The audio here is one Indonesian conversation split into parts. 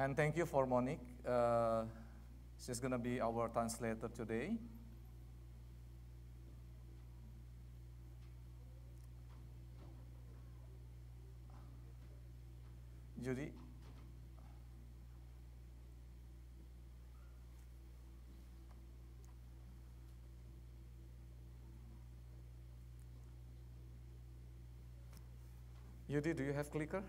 And thank you for Monique. She's going to be our translator today. Judy. Judy, do you have clicker?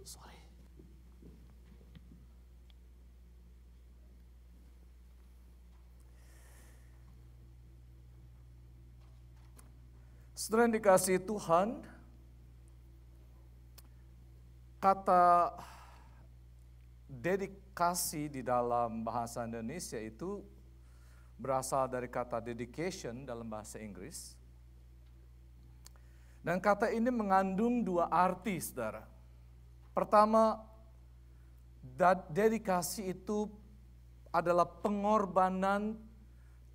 Sorry. Saudara yang dikasihi Tuhan, kata dedikasi di dalam bahasa Indonesia itu berasal dari kata dedication dalam bahasa Inggris. Dan kata ini mengandung dua arti, saudara. Pertama, dedikasi itu adalah pengorbanan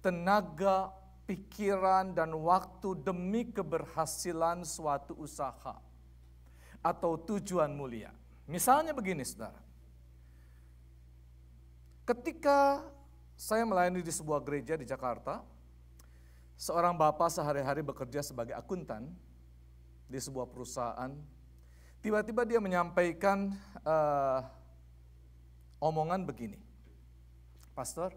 tenaga, pikiran, dan waktu demi keberhasilan suatu usaha atau tujuan mulia. Misalnya begini, saudara. Ketika saya melayani di sebuah gereja di Jakarta, seorang bapak sehari-hari bekerja sebagai akuntan di sebuah perusahaan. Tiba-tiba dia menyampaikan omongan begini, Pastor,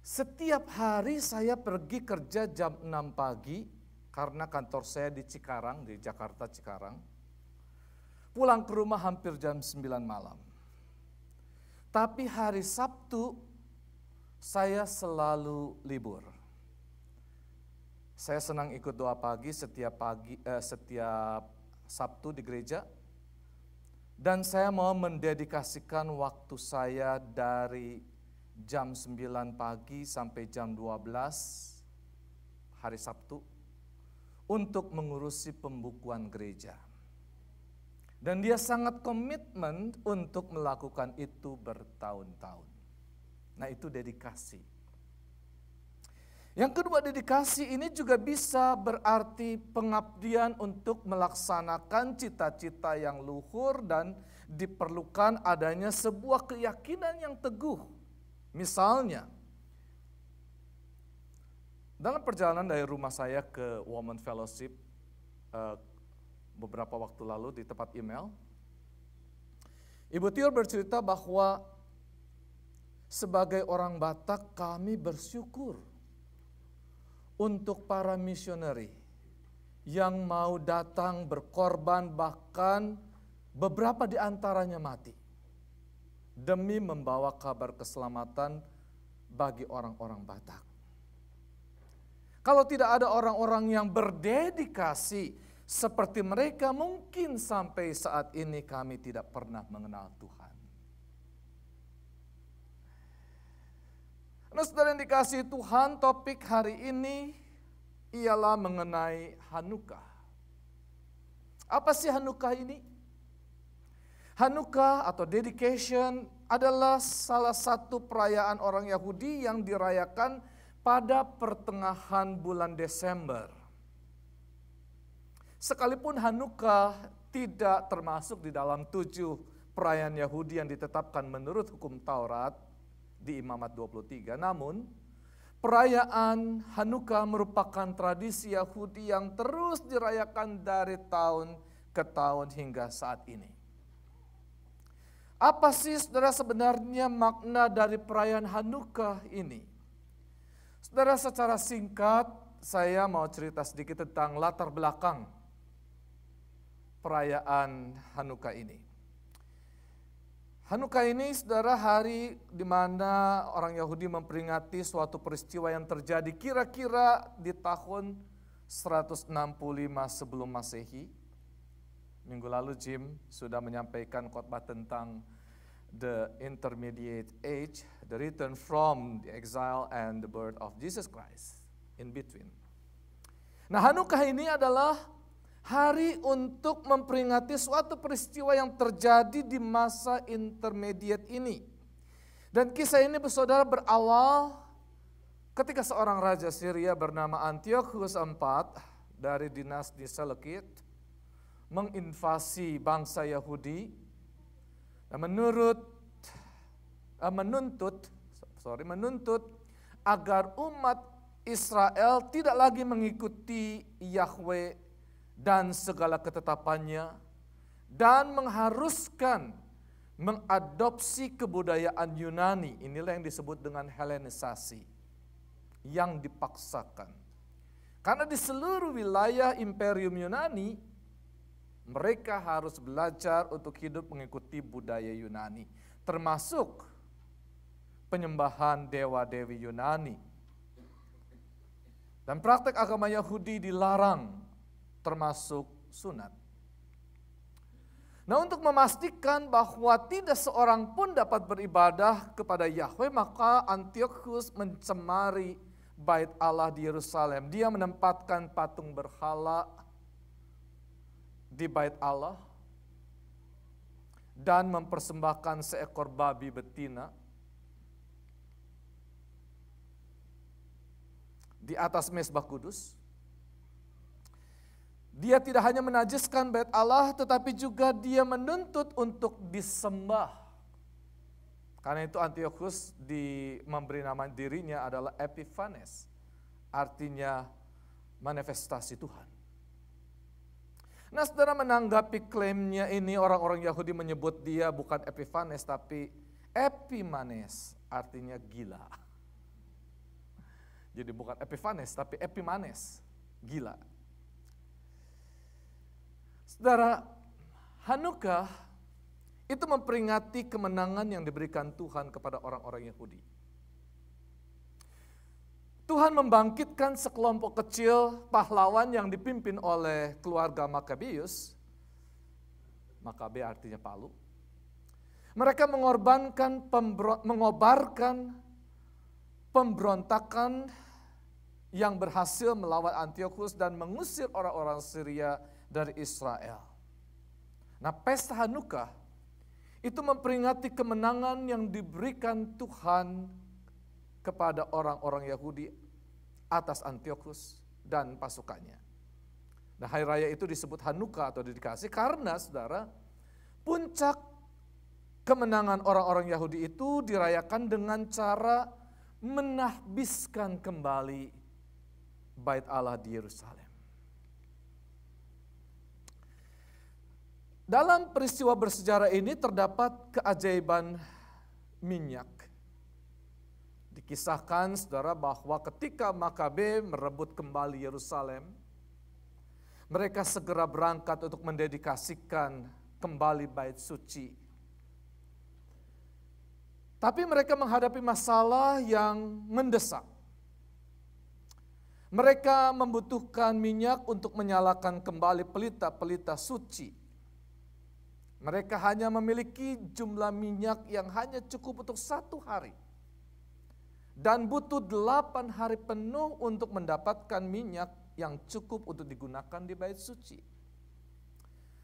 setiap hari saya pergi kerja jam 6 pagi karena kantor saya di Cikarang, di Jakarta Cikarang. Pulang ke rumah hampir jam 9 malam. Tapi hari Sabtu saya selalu libur. Saya senang ikut doa pagi setiap Sabtu di gereja. Dan saya mau mendedikasikan waktu saya dari jam 9 pagi sampai jam 12 hari Sabtu untuk mengurusi pembukuan gereja. Dan dia sangat komitmen untuk melakukan itu bertahun-tahun. Nah, itu dedikasi. Yang kedua, dedikasi ini juga bisa berarti pengabdian untuk melaksanakan cita-cita yang luhur dan diperlukan adanya sebuah keyakinan yang teguh. Misalnya, dalam perjalanan dari rumah saya ke Women Fellowship beberapa waktu lalu di tempat email, Ibu Tio bercerita bahwa sebagai orang Batak kami bersyukur untuk para misioneri yang mau datang berkorban, bahkan beberapa di antaranya mati demi membawa kabar keselamatan bagi orang-orang Batak. Kalau tidak ada orang-orang yang berdedikasi seperti mereka, mungkin sampai saat ini kami tidak pernah mengenal Tuhan. Nah, saudara yang dikasihi Tuhan, topik hari ini ialah mengenai Hanukkah. Apa sih Hanukkah ini? Hanukkah atau dedication adalah salah satu perayaan orang Yahudi yang dirayakan pada pertengahan bulan Desember. Sekalipun Hanukkah tidak termasuk di dalam 7 perayaan Yahudi yang ditetapkan menurut hukum Taurat di Imamat 23, namun perayaan Hanukkah merupakan tradisi Yahudi yang terus dirayakan dari tahun ke tahun hingga saat ini. Apa sih, saudara, sebenarnya makna dari perayaan Hanukkah ini? Saudara, secara singkat saya mau cerita sedikit tentang latar belakang perayaan Hanukkah ini. Hanukkah ini, saudara, hari di mana orang Yahudi memperingati suatu peristiwa yang terjadi kira-kira di tahun 165 sebelum Masehi. Minggu lalu Jim sudah menyampaikan khotbah tentang the intermediate age, the return from the exile and the birth of Jesus Christ in between. Nah, Hanukkah ini adalah hari untuk memperingati suatu peristiwa yang terjadi di masa intermediate ini. Dan kisah ini bersaudara berawal ketika seorang raja Syria bernama Antiochus IV dari dinasti Seleucid menginvasi bangsa Yahudi dan menuntut agar umat Israel tidak lagi mengikuti Yahweh dan segala ketetapannya dan mengharuskan mengadopsi kebudayaan Yunani. Inilah yang disebut dengan Helenisasi yang dipaksakan. Karena di seluruh wilayah Imperium Yunani mereka harus belajar untuk hidup mengikuti budaya Yunani, termasuk penyembahan dewa-dewi Yunani. Dan praktek agama Yahudi dilarang, termasuk sunat. Nah, untuk memastikan bahwa tidak seorang pun dapat beribadah kepada Yahweh, maka Antiochus mencemari bait Allah di Yerusalem. Dia menempatkan patung berhala di bait Allah dan mempersembahkan seekor babi betina di atas mezbah kudus. Dia tidak hanya menajiskan bait Allah, tetapi juga dia menuntut untuk disembah. Karena itu Antiochus memberi nama dirinya adalah Epiphanes, artinya manifestasi Tuhan. Nah, saudara, menanggapi klaimnya ini, orang-orang Yahudi menyebut dia bukan Epiphanes tapi Epimanes, artinya gila. Jadi bukan Epiphanes tapi Epimanes, gila. Saudara, Hanukkah itu memperingati kemenangan yang diberikan Tuhan kepada orang-orang Yahudi. Tuhan membangkitkan sekelompok kecil pahlawan yang dipimpin oleh keluarga Makabeus. Makabe artinya palu. Mereka mengobarkan pemberontakan yang berhasil melawan Antiochus dan mengusir orang-orang Syria dari Israel. Nah, pesta Hanukkah itu memperingati kemenangan yang diberikan Tuhan kepada orang-orang Yahudi atas Antiochus dan pasukannya. Nah, hari raya itu disebut Hanukkah atau dedikasi karena, saudara, puncak kemenangan orang-orang Yahudi itu dirayakan dengan cara menahbiskan kembali bait Allah di Yerusalem. Dalam peristiwa bersejarah ini terdapat keajaiban minyak. Dikisahkan, saudara, bahwa ketika Makabe merebut kembali Yerusalem, mereka segera berangkat untuk mendedikasikan kembali bait suci. Tapi mereka menghadapi masalah yang mendesak. Mereka membutuhkan minyak untuk menyalakan kembali pelita-pelita suci. Mereka hanya memiliki jumlah minyak yang hanya cukup untuk 1 hari. Dan butuh 8 hari penuh untuk mendapatkan minyak yang cukup untuk digunakan di bait suci.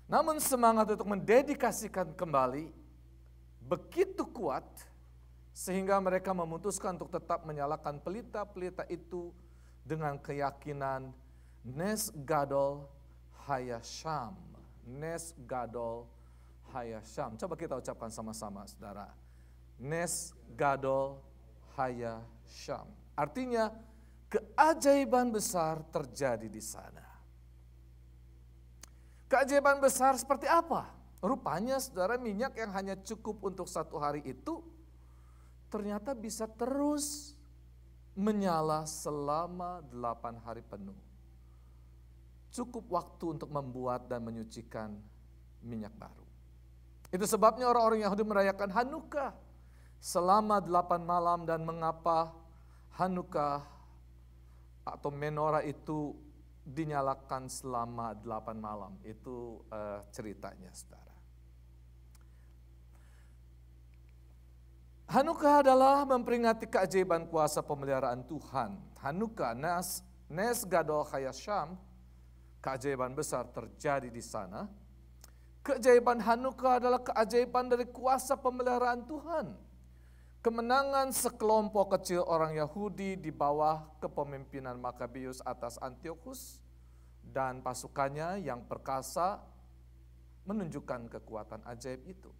Namun semangat untuk mendedikasikan kembali begitu kuat sehingga mereka memutuskan untuk tetap menyalakan pelita-pelita itu dengan keyakinan Nes Gadol Hayasham. Nes Gadol Hayasham. Coba kita ucapkan sama-sama, saudara. Nes Gadol Hayasham. Artinya keajaiban besar terjadi di sana. Keajaiban besar seperti apa? Rupanya, saudara, minyak yang hanya cukup untuk 1 hari itu ternyata bisa terus menyala selama 8 hari penuh. Cukup waktu untuk membuat dan menyucikan minyak baru. Itu sebabnya orang-orang Yahudi merayakan Hanukkah selama 8 malam. Dan mengapa Hanukkah atau menorah itu dinyalakan selama 8 malam. Itu ceritanya, saudara. Hanukkah adalah memperingati keajaiban kuasa pemeliharaan Tuhan. Hanukkah, Nes Gadol Hayasyam, keajaiban besar terjadi di sana. Keajaiban Hanukkah adalah keajaiban dari kuasa pemeliharaan Tuhan. Kemenangan sekelompok kecil orang Yahudi di bawah kepemimpinan Makabeus atas Antiochus dan pasukannya yang perkasa menunjukkan kekuatan ajaib itu.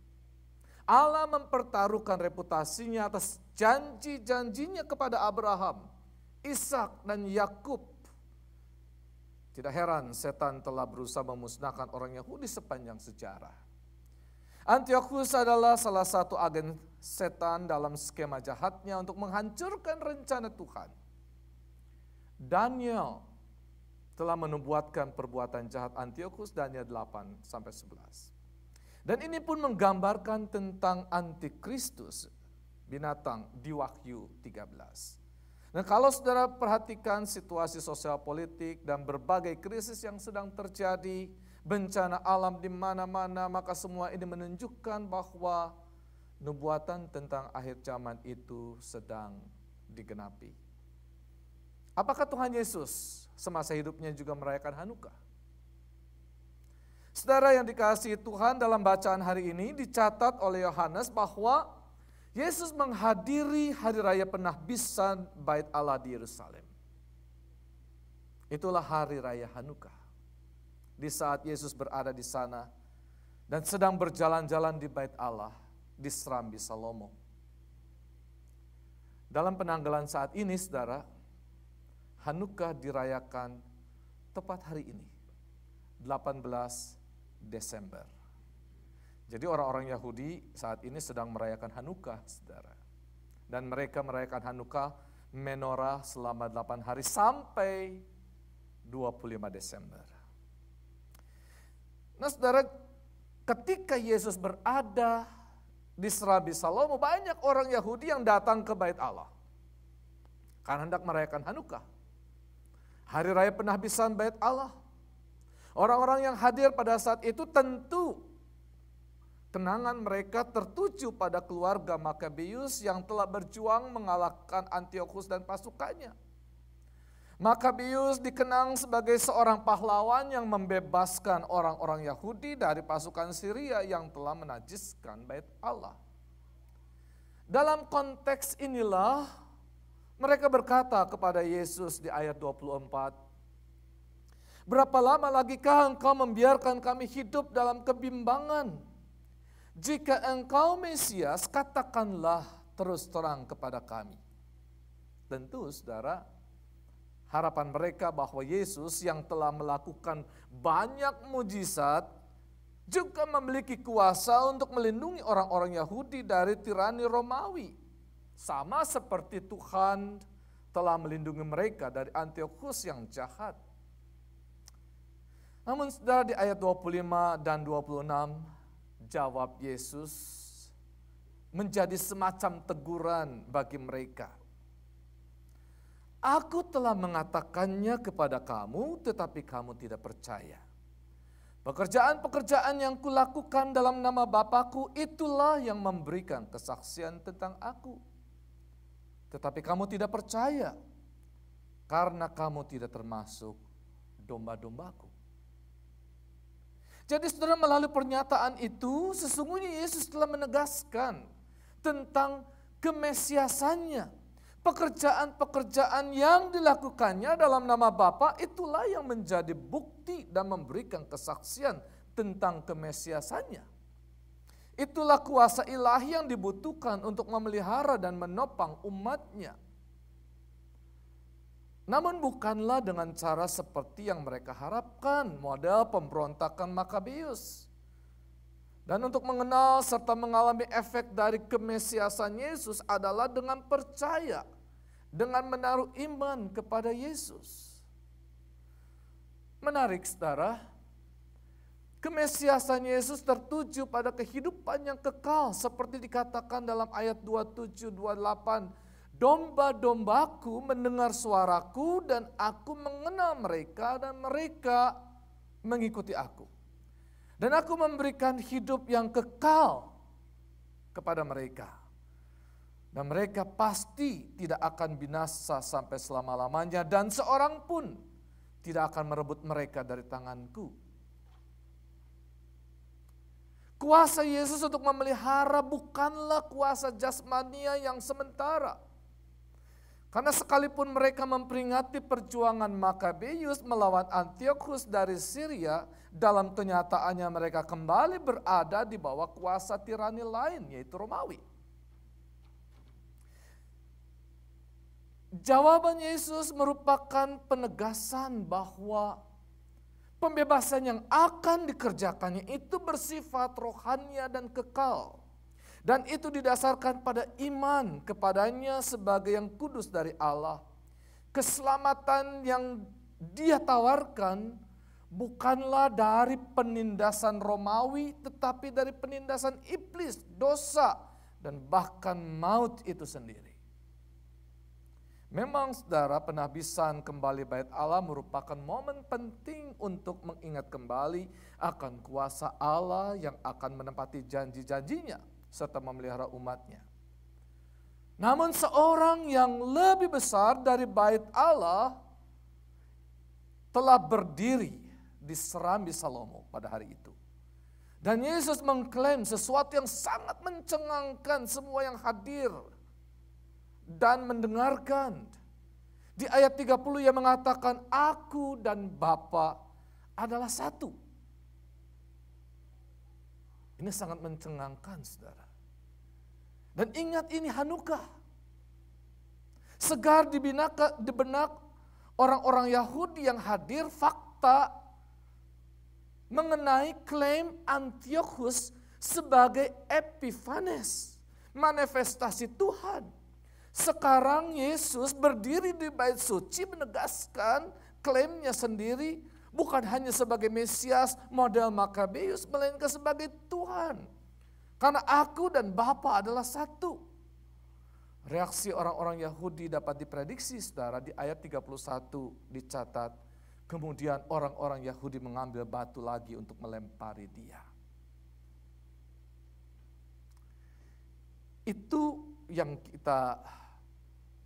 Allah mempertaruhkan reputasinya atas janji-janjinya kepada Abraham, Ishak dan Yakub. Tidak heran setan telah berusaha memusnahkan orang Yahudi sepanjang sejarah. Antiochus adalah salah satu agen setan dalam skema jahatnya untuk menghancurkan rencana Tuhan. Daniel telah menubuatkan perbuatan jahat Antiochus, Daniel 8-11. Dan ini pun menggambarkan tentang antikristus, binatang di Wahyu 13. Nah, kalau saudara perhatikan situasi sosial politik dan berbagai krisis yang sedang terjadi, bencana alam di mana-mana, maka semua ini menunjukkan bahwa nubuatan tentang akhir zaman itu sedang digenapi. Apakah Tuhan Yesus semasa hidupnya juga merayakan Hanukkah? Saudara yang dikasihi Tuhan, dalam bacaan hari ini dicatat oleh Yohanes bahwa Yesus menghadiri hari raya penahbisan Bait Allah di Yerusalem. Itulah hari raya Hanukkah. Di saat Yesus berada di sana dan sedang berjalan-jalan di Bait Allah di Serambi Salomo. Dalam penanggalan saat ini, saudara, Hanukkah dirayakan tepat hari ini, 18 Desember. Jadi orang-orang Yahudi saat ini sedang merayakan Hanukkah, saudara. Dan mereka merayakan Hanukkah menorah selama 8 hari sampai 25 Desember. Nah, saudara, ketika Yesus berada di Serambi Salomo, banyak orang Yahudi yang datang ke Bait Allah karena hendak merayakan Hanukkah, hari raya penahbisan Bait Allah. Orang-orang yang hadir pada saat itu tentu kenangan mereka tertuju pada keluarga Makabeus yang telah berjuang mengalahkan Antiochus dan pasukannya. Makabeus dikenang sebagai seorang pahlawan yang membebaskan orang-orang Yahudi dari pasukan Syria yang telah menajiskan Bait Allah. Dalam konteks inilah mereka berkata kepada Yesus di ayat 24, "Berapa lama lagikah engkau membiarkan kami hidup dalam kebimbangan? Jika engkau Mesias, katakanlah terus terang kepada kami." Tentu, saudara, harapan mereka bahwa Yesus yang telah melakukan banyak mujizat juga memiliki kuasa untuk melindungi orang-orang Yahudi dari tirani Romawi. Sama seperti Tuhan telah melindungi mereka dari Antiochus yang jahat. Namun saudara, di ayat 25 dan 26, jawab Yesus menjadi semacam teguran bagi mereka. "Aku telah mengatakannya kepada kamu, tetapi kamu tidak percaya. Pekerjaan-pekerjaan yang kulakukan dalam nama Bapa-Ku, itulah yang memberikan kesaksian tentang Aku. Tetapi kamu tidak percaya, karena kamu tidak termasuk domba-domba-Ku." Jadi saudara, melalui pernyataan itu sesungguhnya Yesus telah menegaskan tentang kemesiasannya. Pekerjaan-pekerjaan yang dilakukannya dalam nama Bapa itulah yang menjadi bukti dan memberikan kesaksian tentang kemesiasannya. Itulah kuasa ilahi yang dibutuhkan untuk memelihara dan menopang umatnya. Namun bukanlah dengan cara seperti yang mereka harapkan, model pemberontakan Makabeus. Dan untuk mengenal serta mengalami efek dari kemesiasan Yesus adalah dengan percaya, dengan menaruh iman kepada Yesus. Menarik, saudara, kemesiasan Yesus tertuju pada kehidupan yang kekal seperti dikatakan dalam ayat 27-28. "Domba-dombaku mendengar suaraku dan aku mengenal mereka dan mereka mengikuti aku. Dan aku memberikan hidup yang kekal kepada mereka. Dan mereka pasti tidak akan binasa sampai selama-lamanya, dan seorang pun tidak akan merebut mereka dari tanganku. Kuasa Yesus untuk memelihara bukanlah kuasa jasmania yang sementara. Karena sekalipun mereka memperingati perjuangan Makabeus melawan Antiochus dari Syria, dalam kenyataannya mereka kembali berada di bawah kuasa tirani lain, yaitu Romawi. Jawaban Yesus merupakan penegasan bahwa pembebasan yang akan dikerjakannya itu bersifat rohania dan kekal. Dan itu didasarkan pada iman kepadanya sebagai yang kudus dari Allah. Keselamatan yang dia tawarkan bukanlah dari penindasan Romawi, tetapi dari penindasan iblis, dosa, dan bahkan maut itu sendiri. Memang saudara, penabisan kembali bait Allah merupakan momen penting untuk mengingat kembali akan kuasa Allah yang akan menepati janji-janjinya serta memelihara umatnya. Namun seorang yang lebih besar dari bait Allah telah berdiri di serambi Salomo pada hari itu. Dan Yesus mengklaim sesuatu yang sangat mencengangkan semua yang hadir dan mendengarkan. Di ayat 30 ia mengatakan, aku dan Bapa adalah satu. Ini sangat mencengangkan, saudara. Dan ingat, ini Hanukkah. Segar di benak orang-orang Yahudi yang hadir fakta mengenai klaim Antiochus sebagai Epiphanes, manifestasi Tuhan. Sekarang Yesus berdiri di bait suci menegaskan klaimnya sendiri bukan hanya sebagai Mesias model Makabeus, melainkan sebagai Tuhan. Karena aku dan Bapa adalah satu. Reaksi orang-orang Yahudi dapat diprediksi, saudara. Di ayat 31 dicatat, kemudian orang-orang Yahudi mengambil batu lagi untuk melempari dia. Itu yang kita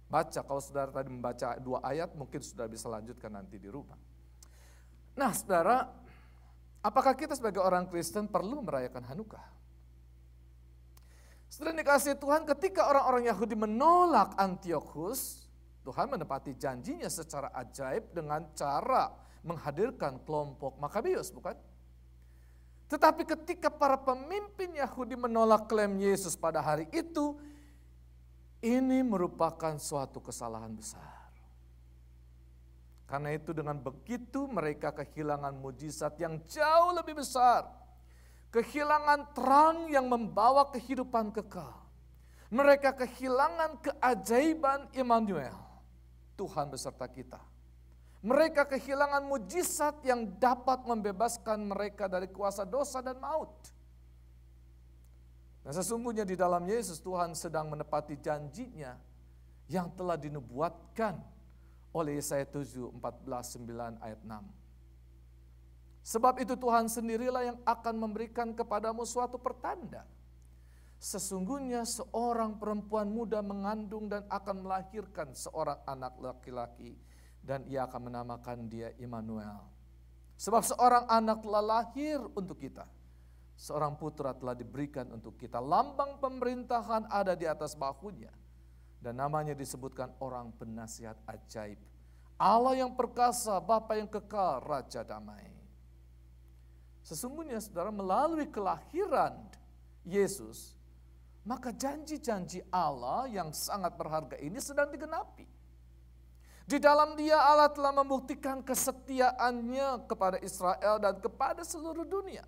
baca. Kalau saudara tadi membaca 2 ayat, mungkin saudara bisa lanjutkan nanti di rumah. Nah saudara, apakah kita sebagai orang Kristen perlu merayakan Hanukkah? Saudara dikasihi Tuhan, ketika orang-orang Yahudi menolak Antiochus, Tuhan menepati janjinya secara ajaib dengan cara menghadirkan kelompok Makabeus, bukan? Tetapi ketika para pemimpin Yahudi menolak klaim Yesus pada hari itu, ini merupakan suatu kesalahan besar. Karena itu dengan begitu mereka kehilangan mujizat yang jauh lebih besar. Kehilangan terang yang membawa kehidupan kekal. Mereka kehilangan keajaiban Immanuel, Tuhan beserta kita. Mereka kehilangan mujizat yang dapat membebaskan mereka dari kuasa dosa dan maut. Nah sesungguhnya di dalam Yesus Tuhan sedang menepati janjinya yang telah dinubuatkan oleh Yesaya 7, 14, 9 ayat 6. Sebab itu Tuhan sendirilah yang akan memberikan kepadamu suatu pertanda. Sesungguhnya seorang perempuan muda mengandung dan akan melahirkan seorang anak laki-laki dan ia akan menamakan dia Immanuel. Sebab seorang anak telah lahir untuk kita. Seorang putra telah diberikan untuk kita. Lambang pemerintahan ada di atas bahunya. Dan namanya disebutkan orang penasihat ajaib. Allah yang perkasa, Bapa yang kekal, Raja damai. Sesungguhnya saudara, melalui kelahiran Yesus, maka janji-janji Allah yang sangat berharga ini sedang digenapi. Di dalam dia Allah telah membuktikan kesetiaannya kepada Israel dan kepada seluruh dunia.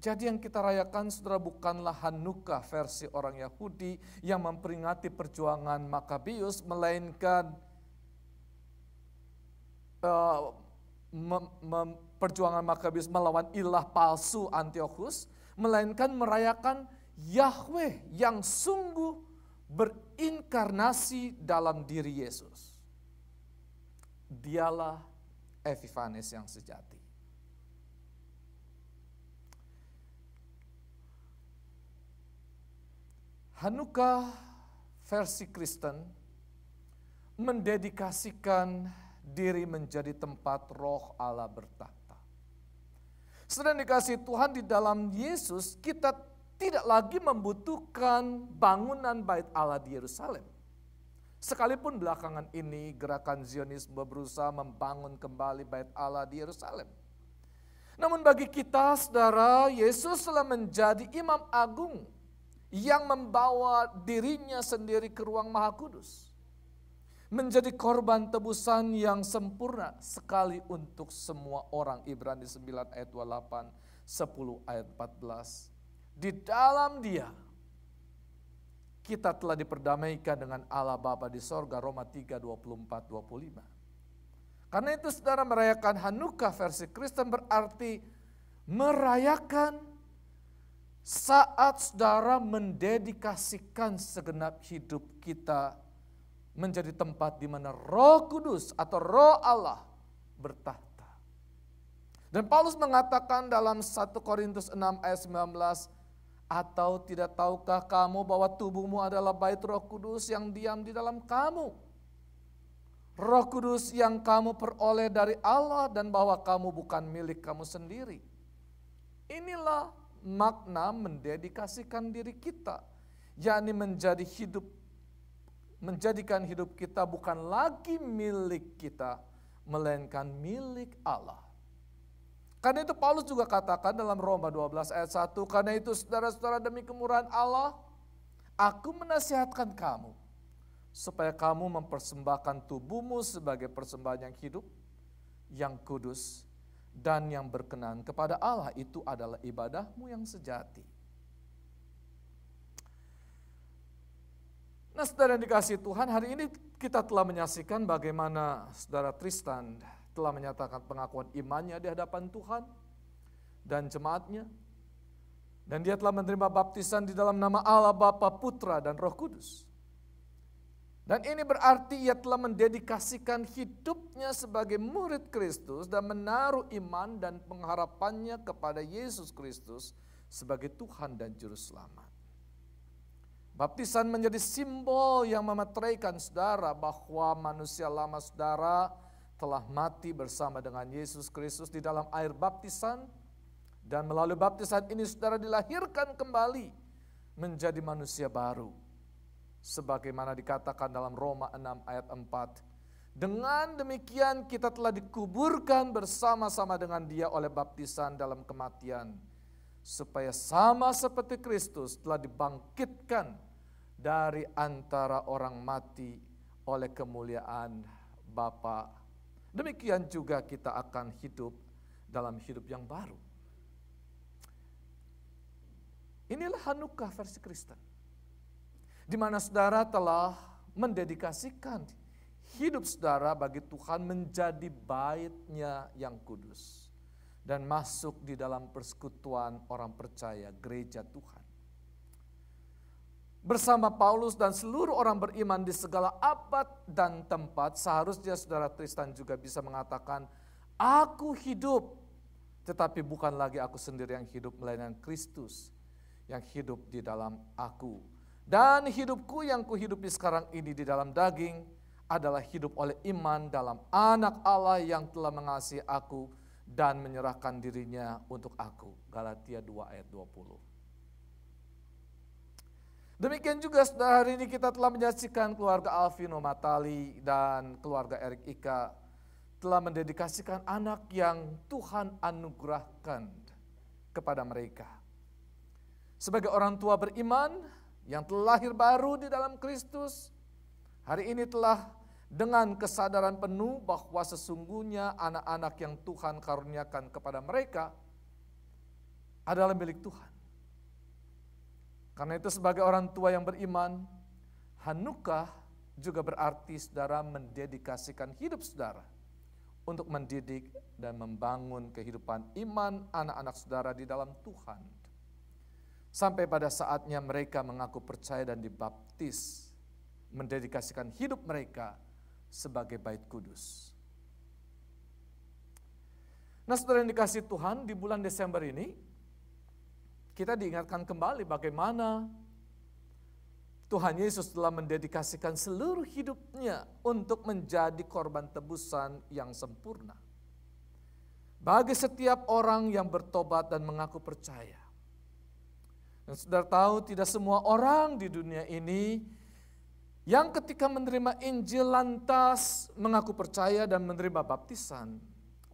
Jadi yang kita rayakan saudara bukanlah Hanukkah versi orang Yahudi yang memperingati perjuangan Makabeus, melainkan perjuangan Makabeus melawan ilah palsu Antiochus, melainkan merayakan Yahweh yang sungguh berinkarnasi dalam diri Yesus. Dialah Epiphanes yang sejati. Hanukkah versi Kristen mendedikasikan diri menjadi tempat roh Allah bertahta. Sedang dikasih Tuhan, di dalam Yesus kita tidak lagi membutuhkan bangunan bait Allah di Yerusalem. Sekalipun belakangan ini gerakan Zionisme berusaha membangun kembali bait Allah di Yerusalem. Namun bagi kita, saudara, Yesus telah menjadi imam agung yang membawa dirinya sendiri ke ruang Maha Kudus. Menjadi korban tebusan yang sempurna sekali untuk semua orang. Ibrani 9 ayat 28, 10 ayat 14. Di dalam Dia kita telah diperdamaikan dengan Allah Bapa di sorga. Roma 3, 24, 25. Karena itu saudara, merayakan Hanukkah versi Kristen berarti merayakan saat saudara mendedikasikan segenap hidup kita menjadi tempat di mana Roh Kudus atau Roh Allah bertahta. Dan Paulus mengatakan dalam 1 Korintus 6 ayat 19, atau tidak tahukah kamu bahwa tubuhmu adalah bait Roh Kudus yang diam di dalam kamu? Roh Kudus yang kamu peroleh dari Allah dan bahwa kamu bukan milik kamu sendiri. Inilah makna mendedikasikan diri kita, yakni menjadikan hidup kita bukan lagi milik kita, melainkan milik Allah. Karena itu Paulus juga katakan dalam Roma 12 ayat 1, karena itu saudara-saudara, demi kemurahan Allah, aku menasihatkan kamu, supaya kamu mempersembahkan tubuhmu sebagai persembahan yang hidup, yang kudus, dan yang berkenan kepada Allah. Itu adalah ibadahmu yang sejati. Nah, saudara yang dikasihi Tuhan, hari ini kita telah menyaksikan bagaimana saudara Tristan telah menyatakan pengakuan imannya di hadapan Tuhan dan jemaatnya. Dan dia telah menerima baptisan di dalam nama Allah, Bapa, Putra, dan Roh Kudus. Dan ini berarti ia telah mendedikasikan hidupnya sebagai murid Kristus dan menaruh iman dan pengharapannya kepada Yesus Kristus sebagai Tuhan dan Juru Selamat. Baptisan menjadi simbol yang memeteraikan saudara bahwa manusia lama saudara telah mati bersama dengan Yesus Kristus di dalam air baptisan. Dan melalui baptisan ini saudara dilahirkan kembali menjadi manusia baru. Sebagaimana dikatakan dalam Roma 6 ayat 4. Dengan demikian kita telah dikuburkan bersama-sama dengan Dia oleh baptisan dalam kematian. Supaya sama seperti Kristus telah dibangkitkan dari antara orang mati oleh kemuliaan Bapa. Demikian juga kita akan hidup dalam hidup yang baru. Inilah Hanukkah versi Kristen. Di mana saudara telah mendedikasikan hidup saudara bagi Tuhan menjadi bait-Nya yang kudus. Dan masuk di dalam persekutuan orang percaya, gereja Tuhan. Bersama Paulus dan seluruh orang beriman di segala abad dan tempat, seharusnya saudara Tristan juga bisa mengatakan, aku hidup, tetapi bukan lagi aku sendiri yang hidup, melainkan Kristus yang hidup di dalam aku. Dan hidupku yang kuhidupi sekarang ini di dalam daging adalah hidup oleh iman dalam Anak Allah yang telah mengasihi aku dan menyerahkan dirinya untuk aku. Galatia 2 ayat 20. Demikian juga saudara, hari ini kita telah menyaksikan keluarga Alvino Matali dan keluarga Erik Ika telah mendedikasikan anak yang Tuhan anugerahkan kepada mereka. Sebagai orang tua beriman yang telah lahir baru di dalam Kristus, hari ini telah dengan kesadaran penuh bahwa sesungguhnya anak-anak yang Tuhan karuniakan kepada mereka adalah milik Tuhan. Karena itu sebagai orang tua yang beriman, Hanukkah juga berarti saudara mendedikasikan hidup saudara untuk mendidik dan membangun kehidupan iman anak-anak saudara di dalam Tuhan. Sampai pada saatnya mereka mengaku percaya dan dibaptis, mendedikasikan hidup mereka sebagai bait kudus. Nah saudara yang dikasihi Tuhan, di bulan Desember ini kita diingatkan kembali bagaimana Tuhan Yesus telah mendedikasikan seluruh hidupnya untuk menjadi korban tebusan yang sempurna. Bagi setiap orang yang bertobat dan mengaku percaya. Dan saudara tahu tidak semua orang di dunia ini yang ketika menerima Injil lantas mengaku percaya dan menerima baptisan.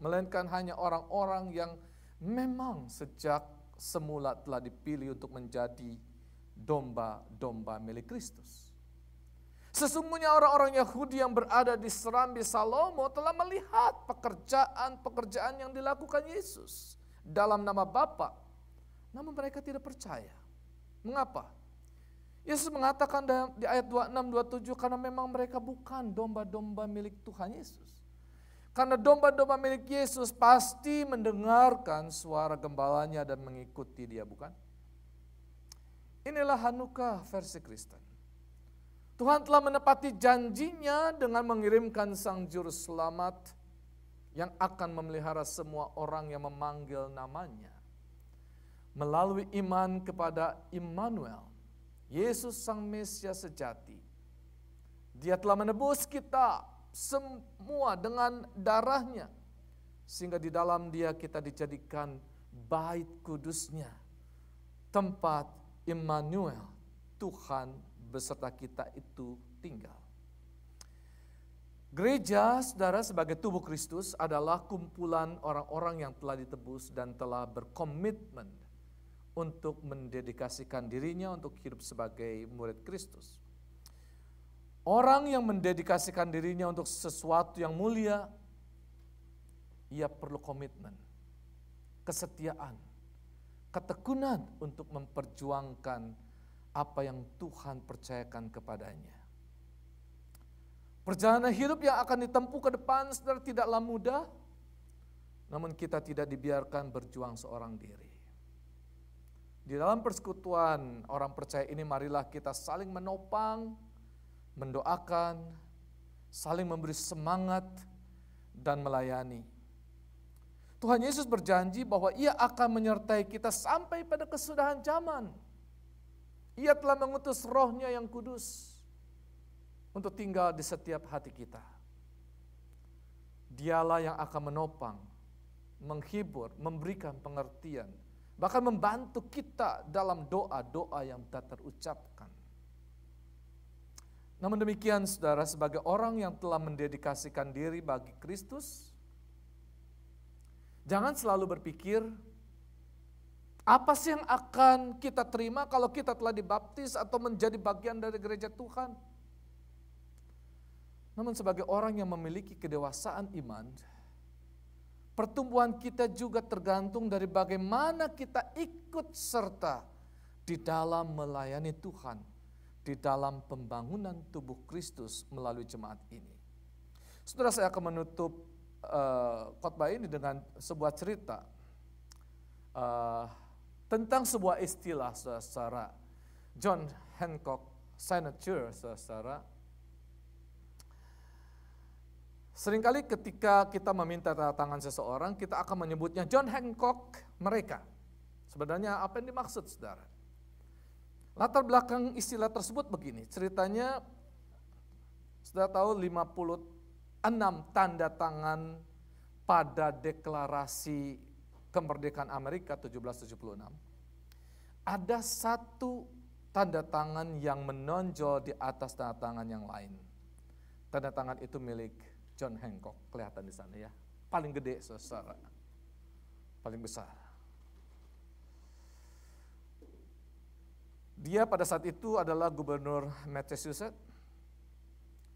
Melainkan hanya orang-orang yang memang sejak semula telah dipilih untuk menjadi domba-domba milik Kristus. Sesungguhnya orang-orang Yahudi yang berada di serambi Salomo telah melihat pekerjaan-pekerjaan yang dilakukan Yesus dalam nama Bapa. Namun mereka tidak percaya. Mengapa? Yesus mengatakan di ayat 26-27 karena memang mereka bukan domba-domba milik Tuhan Yesus. Karena domba-domba milik Yesus pasti mendengarkan suara gembalanya dan mengikuti dia, bukan? Inilah Hanukkah versi Kristen. Tuhan telah menepati janjinya dengan mengirimkan Sang Juru Selamat yang akan memelihara semua orang yang memanggil namanya. Melalui iman kepada Immanuel, Yesus Sang Mesias sejati. Dia telah menebus kita semua dengan darahnya. Sehingga di dalam dia kita dijadikan bait kudusnya. Tempat Immanuel, Tuhan beserta kita itu tinggal. Gereja, saudara, sebagai tubuh Kristus adalah kumpulan orang-orang yang telah ditebus dan telah berkomitmen untuk mendedikasikan dirinya untuk hidup sebagai murid Kristus. Orang yang mendedikasikan dirinya untuk sesuatu yang mulia, ia perlu komitmen, kesetiaan, ketekunan untuk memperjuangkan apa yang Tuhan percayakan kepadanya. Perjalanan hidup yang akan ditempuh ke depan, saudara, tidaklah mudah, namun kita tidak dibiarkan berjuang seorang diri. Di dalam persekutuan orang percaya ini, marilah kita saling menopang, mendoakan, saling memberi semangat, dan melayani. Tuhan Yesus berjanji bahwa Ia akan menyertai kita sampai pada kesudahan zaman. Ia telah mengutus Roh-Nya yang kudus untuk tinggal di setiap hati kita. Dialah yang akan menopang, menghibur, memberikan pengertian, bahkan membantu kita dalam doa-doa yang tak terucapkan. Namun demikian, saudara, sebagai orang yang telah mendedikasikan diri bagi Kristus, jangan selalu berpikir, apa sih yang akan kita terima kalau kita telah dibaptis atau menjadi bagian dari gereja Tuhan? Namun sebagai orang yang memiliki kedewasaan iman, pertumbuhan kita juga tergantung dari bagaimana kita ikut serta di dalam melayani Tuhan, di dalam pembangunan tubuh Kristus melalui jemaat ini. Saudara, saya akan menutup khotbah ini dengan sebuah cerita tentang sebuah istilah, saudara. John Hancock Signature, saudara. Seringkali ketika kita meminta tanda tangan seseorang, kita akan menyebutnya John Hancock mereka. Sebenarnya apa yang dimaksud, saudara? Latar belakang istilah tersebut begini, ceritanya saudara tahu 56 tanda tangan pada deklarasi kemerdekaan Amerika 1776. Ada satu tanda tangan yang menonjol di atas tanda tangan yang lain. Tanda tangan itu milik John Hancock, kelihatan di sana ya. Paling gede, saudara. Paling besar. Dia pada saat itu adalah gubernur Massachusetts.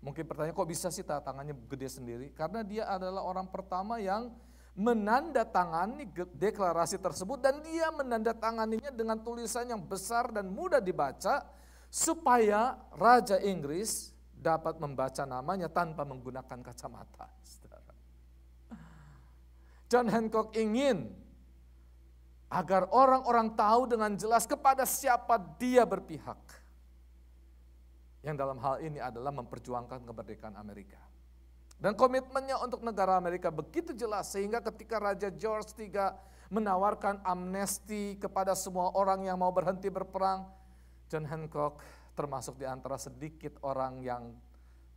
Mungkin pertanyaan, kok bisa sih tanda tangannya gede sendiri? Karena dia adalah orang pertama yang menandatangani deklarasi tersebut, dan dia menandatanganinya dengan tulisan yang besar dan mudah dibaca supaya Raja Inggris dapat membaca namanya tanpa menggunakan kacamata. John Hancock ingin agar orang-orang tahu dengan jelas kepada siapa dia berpihak. Yang dalam hal ini adalah memperjuangkan kemerdekaan Amerika. Dan komitmennya untuk negara Amerika begitu jelas sehingga ketika Raja George III menawarkan amnesti kepada semua orang yang mau berhenti berperang, John Hancock termasuk di antara sedikit orang yang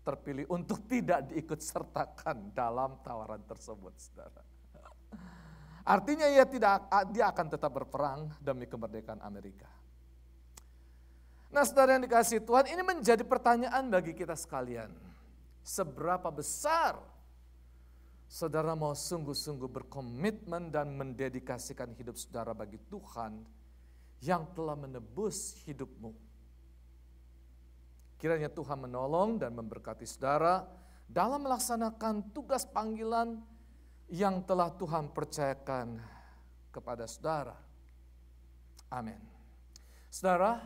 terpilih untuk tidak diikut sertakan dalam tawaran tersebut, saudara. Artinya dia akan tetap berperang demi kemerdekaan Amerika. Nah, saudara yang dikasihi Tuhan, ini menjadi pertanyaan bagi kita sekalian. Seberapa besar saudara mau sungguh-sungguh berkomitmen dan mendedikasikan hidup saudara bagi Tuhan yang telah menebus hidupmu. Kiranya Tuhan menolong dan memberkati saudara dalam melaksanakan tugas panggilan yang telah Tuhan percayakan kepada saudara. Amin. Saudara,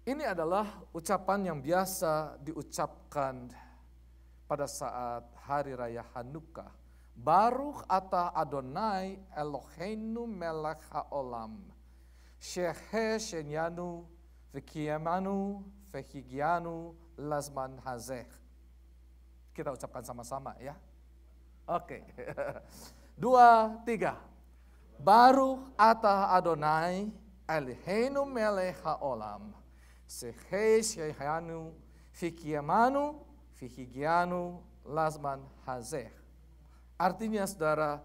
ini adalah ucapan yang biasa diucapkan pada saat hari raya Hanukkah. Baruch atah Adonai Eloheinu melech haolam, shehe shenyanu v'kiyamanu v'higianu lazman hazeh. Kita ucapkan sama-sama ya. Oke. 2, 3. Baruch atah Adonai Eloheinu melech haolam, shehe shenyanu v'kiyamanu v'higianu lazman hazeh. Artinya saudara,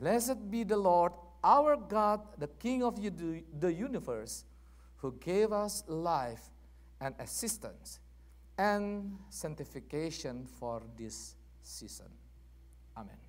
blessed be the Lord our God, the King of the universe, who gave us life and assistance and sanctification for this season. Amen.